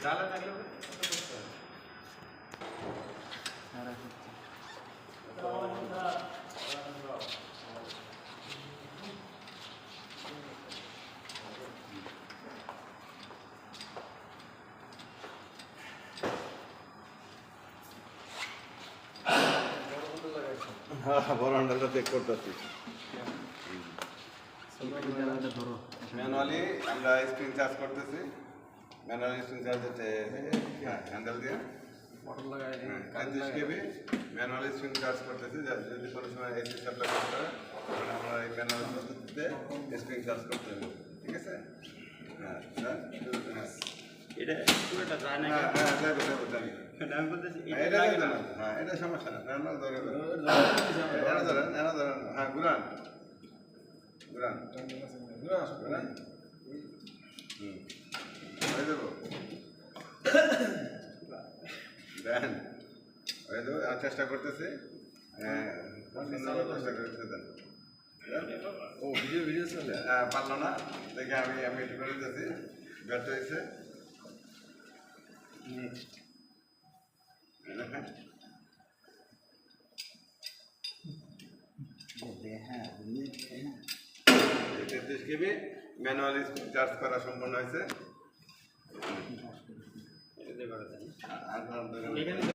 জ্বালা থাকলে বড় হ্যান্ডেলটা চেক করতেছি ম্যানুয়ালি আমরা স্ক্রিন চার্জ করতেছি ম্যানুয়ালি স্ক্রিন চার্জ হ্যান্ডেল দিয়ে 35 কেবি ম্যানুয়ালি স্ক্রিন চার্জ করতেছি যদি কোনো সময় এসি সাপ্লাই করতে হয় তাহলে আমরা এই ম্যানুয়াল পদ্ধতিতে স্ক্রিন চার্জ করতে হবে ঠিক আছে হ্যাঁ স্যার হ্যাঁ এটা পুরোটা যায় না হ্যাঁ যাবে জানি আমি বলতেছি এটা লাগবে না হ্যাঁ এটা সমস্যা না ম্যানুয়াল ধরে ধরেন হ্যাঁ ঘুরান হয়ে যাবো দেন হয়ে যাবো চেষ্টা করতেছি চেষ্টা করতেছে দেন ও ভিডিও চলে পারলো না দেখে আমি একটু করে দিতেছি ব্যর্থ হয়েছে নেক্সট হ্যাঁ 33 কেবি ম্যানুয়ালি চার্জ করা সম্পন্ন হয়েছে।